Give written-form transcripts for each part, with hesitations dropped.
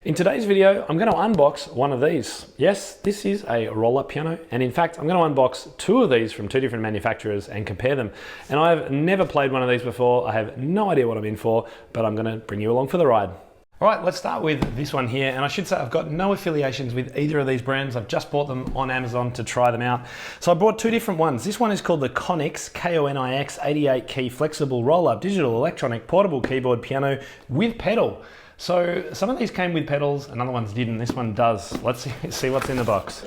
In today's video, I'm going to unbox one of these. Yes, this is a roll-up piano, and in fact, I'm going to unbox two of these from two different manufacturers and compare them. And I've never played one of these before. I have no idea what I'm in for, but I'm going to bring you along for the ride. All right, let's start with this one here. And I should say I've got no affiliations with either of these brands. I've just bought them on Amazon to try them out. So I bought two different ones. This one is called the Conex, K-O-N-I-X, 88 key flexible roll-up digital electronic portable keyboard piano with pedal. So some of these came with pedals, and other ones didn't. This one does. Let's see what's in the box.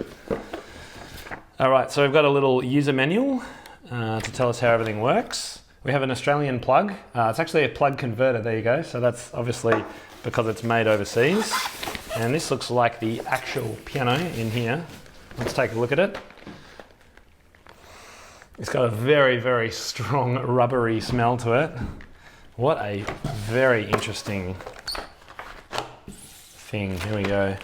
All right, so we've got a little user manual to tell us how everything works. We have an Australian plug. It's actually a plug converter, there you go. So that's obviously because it's made overseas. And this looks like the actual piano in here. Let's take a look at it. It's got a very, very strong rubbery smell to it. What a very interesting thing. Here we go.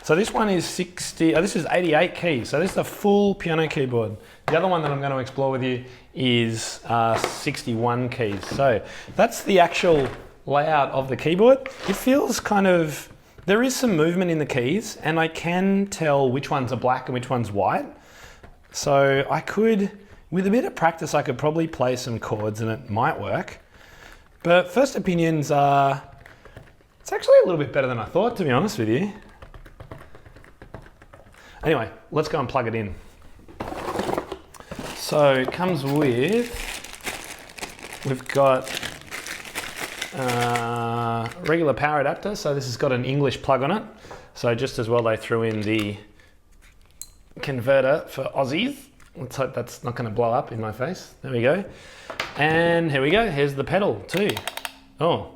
So this one is 88 keys. So this is a full piano keyboard. The other one that I'm going to explore with you is 61 keys. So that's the actual layout of the keyboard. It feels kind of, there is some movement in the keys, and I can tell which ones are black and which one's white. So I could, with a bit of practice, I could probably play some chords and it might work. But first opinions are, it's actually a little bit better than I thought, to be honest with you. Anyway, let's go and plug it in. So it comes with, we've got a regular power adapter. So this has got an English plug on it. So just as well they threw in the converter for Aussies. Let's hope that's not going to blow up in my face. There we go. And here we go. Here's the pedal too. Oh,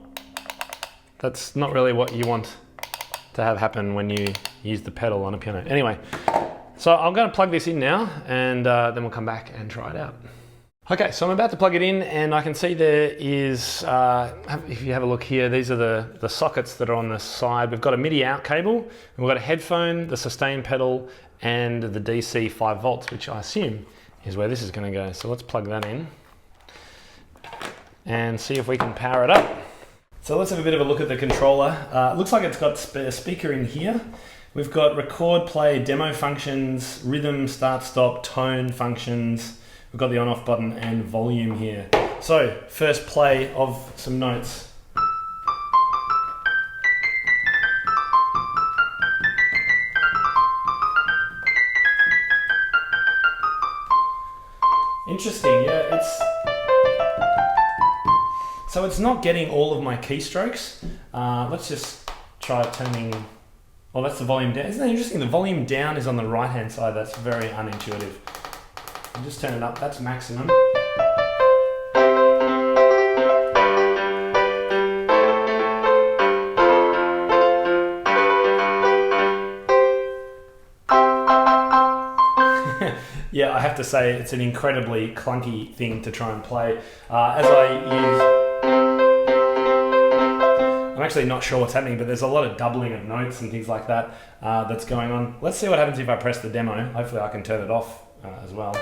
that's not really what you want to have happen when you use the pedal on a piano. Anyway, so I'm going to plug this in now, and then we'll come back and try it out. Okay, so I'm about to plug it in, and I can see there is, if you have a look here, these are the sockets that are on the side. We've got a MIDI out cable, we've got a headphone, the sustain pedal, and the DC 5 volts, which I assume is where this is going to go. So let's plug that in and see if we can power it up. So let's have a bit of a look at the controller. It looks like it's got a speaker in here. We've got record, play, demo functions, rhythm, start, stop, tone functions. We've got the on-off button and volume here. So first play of some notes. Interesting, yeah, so it's not getting all of my keystrokes. Let's just try turning, well, that's the volume down. Isn't that interesting? The volume down is on the right-hand side. That's very unintuitive. I'll just turn it up, that's maximum. Yeah, I have to say it's an incredibly clunky thing to try and play. I'm actually not sure what's happening, but there's a lot of doubling of notes and things like that that's going on. Let's see what happens if I press the demo. Hopefully I can turn it off as well.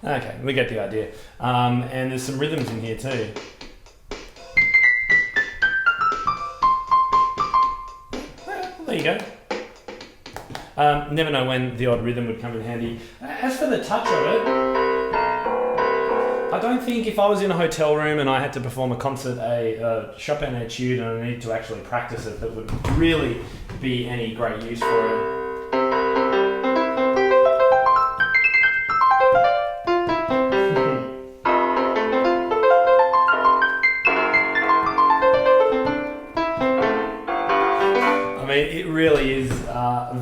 Okay, we get the idea. And there's some rhythms in here too. There you go. Never know when the odd rhythm would come in handy. As for the touch of it, I don't think if I was in a hotel room and I had to perform a concert, a Chopin etude, and I needed to actually practice it, that would really be any great use for it. It really is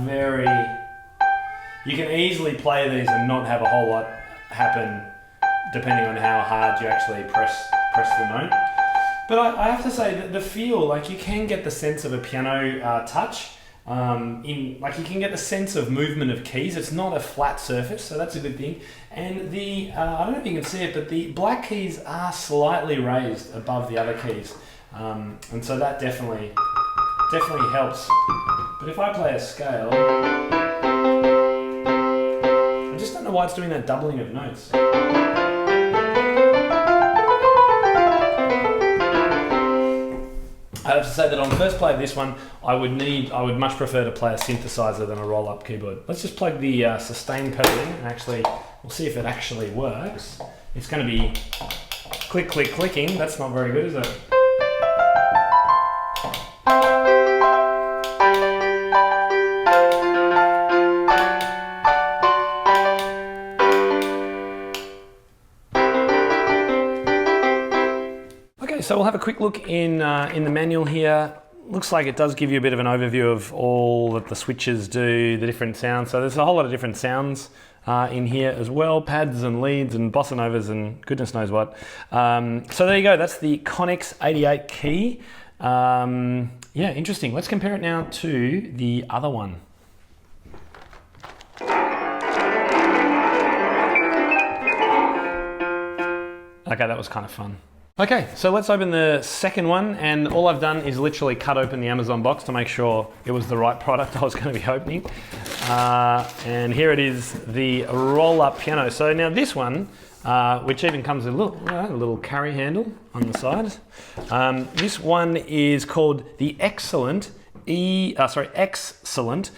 very, you can easily play these and not have a whole lot happen depending on how hard you actually press the note. But I have to say that the feel, like you can get the sense of a piano touch, you can get the sense of movement of keys. It's not a flat surface, so that's a good thing. And I don't know if you can see it, but the black keys are slightly raised above the other keys. And so that definitely helps. But if I play a scale, I just don't know why it's doing that doubling of notes. I have to say that on first play of this one, I would much prefer to play a synthesizer than a roll-up keyboard. Let's just plug the sustain pedal in, and actually, we'll see if it actually works. It's going to be click, click, clicking. That's not very good, is it? So we'll have a quick look in the manual here. Looks like it does give you a bit of an overview of all that the switches do, the different sounds. So there's a whole lot of different sounds in here as well, pads and leads and bossa novas and goodness knows what. So there you go, that's the Conex 88 key. Yeah, interesting. Let's compare it now to the other one. Okay, that was kind of fun. Okay, so let's open the second one, and all I've done is literally cut open the Amazon box to make sure it was the right product I was going to be opening. And here it is, the Roll Up Piano. So now this one, which even comes with a little carry handle on the side. This one is called the Excellent XCELLENT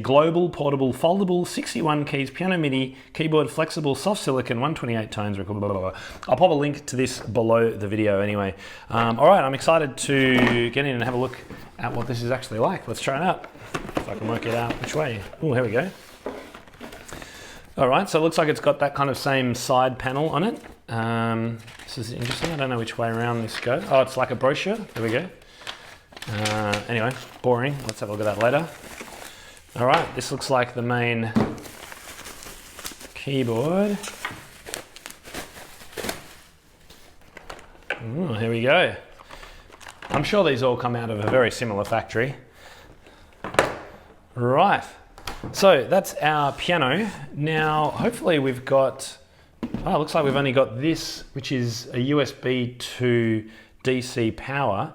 Global Portable Foldable 61 Keys Piano MIDI Keyboard Flexible Soft Silicon 128 Tones. Blah, blah, blah. I'll pop a link to this below the video anyway. All right, I'm excited to get in and have a look at what this is actually like. Let's try it out, if I can work it out which way. Oh, here we go. All right, so it looks like it's got that kind of same side panel on it. This is interesting. I don't know which way around this goes. Oh, it's like a brochure. There we go. Anyway, boring. Let's have a look at that later. All right, this looks like the main keyboard. Ooh, here we go. I'm sure these all come out of a very similar factory. Right, so that's our piano. Now, hopefully we've got, oh, it looks like we've only got this, which is a USB to DC power.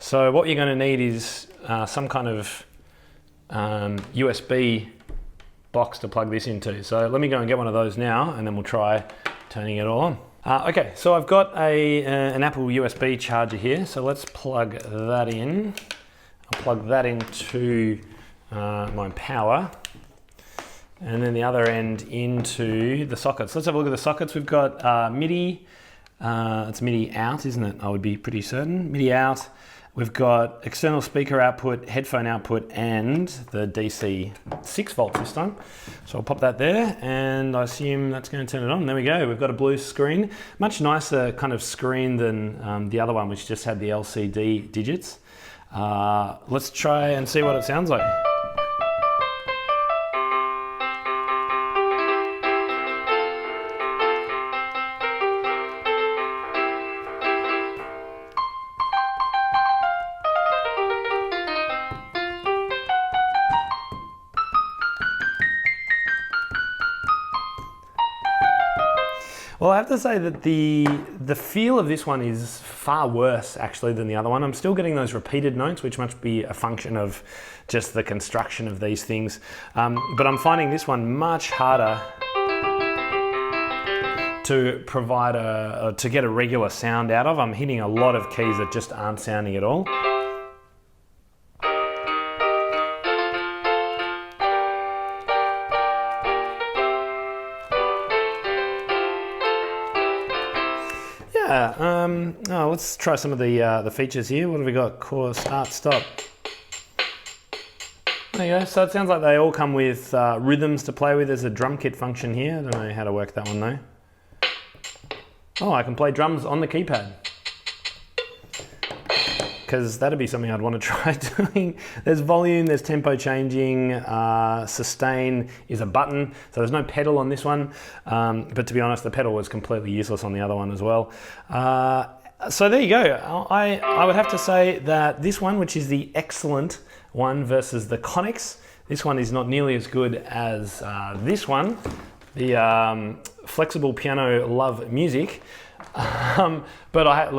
So what you're going to need is some kind of USB box to plug this into. So let me go and get one of those now, and then we'll try turning it all on. Okay, so I've got an Apple USB charger here. So let's plug that in. I'll plug that into my power, and then the other end into the sockets. Let's have a look at the sockets. We've got MIDI. It's MIDI out, isn't it? I would be pretty certain. MIDI out. We've got external speaker output, headphone output, and the DC 6 volt this time. So I'll pop that there, and I assume that's going to turn it on. There we go. We've got a blue screen. Much nicer kind of screen than the other one, which just had the LCD digits. Let's try and see what it sounds like. Well, I have to say that the feel of this one is far worse actually than the other one. I'm still getting those repeated notes, which must be a function of just the construction of these things. But I'm finding this one much harder to provide to get a regular sound out of. I'm hitting a lot of keys that just aren't sounding at all. Let's try some of the features here. What have we got? Chorus, start, stop. There you go. So it sounds like they all come with rhythms to play with. There's a drum kit function here. I don't know how to work that one though. Oh, I can play drums on the keypad. Because that'd be something I'd want to try doing. There's volume, there's tempo changing, sustain is a button, so there's no pedal on this one. But to be honest, the pedal was completely useless on the other one as well. So there you go. I would have to say that this one, which is the Excellent one versus the Conex, this one is not nearly as good as this one, the Flexible Piano Love Music. But I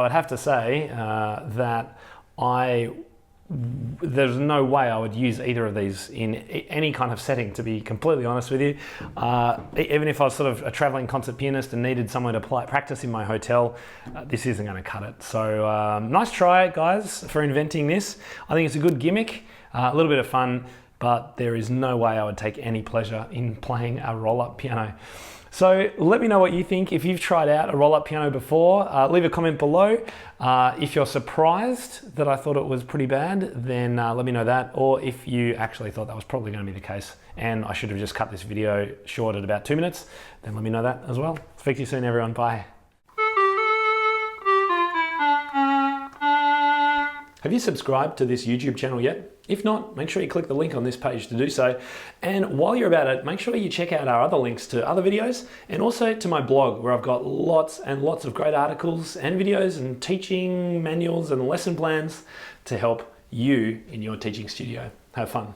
would have to say that I there's no way I would use either of these in any kind of setting, to be completely honest with you. Even if I was sort of a traveling concert pianist and needed somewhere to practice in my hotel, this isn't going to cut it. So nice try, guys, for inventing this. I think it's a good gimmick, a little bit of fun, but there is no way I would take any pleasure in playing a roll-up piano. So let me know what you think. If you've tried out a roll-up piano before, leave a comment below. If you're surprised that I thought it was pretty bad, then let me know that. Or if you actually thought that was probably going to be the case and I should have just cut this video short at about 2 minutes, then let me know that as well. Speak to you soon, everyone. Bye. Have you subscribed to this YouTube channel yet? If not, make sure you click the link on this page to do so. And while you're about it, make sure you check out our other links to other videos and also to my blog, where I've got lots and lots of great articles and videos and teaching manuals and lesson plans to help you in your teaching studio. Have fun.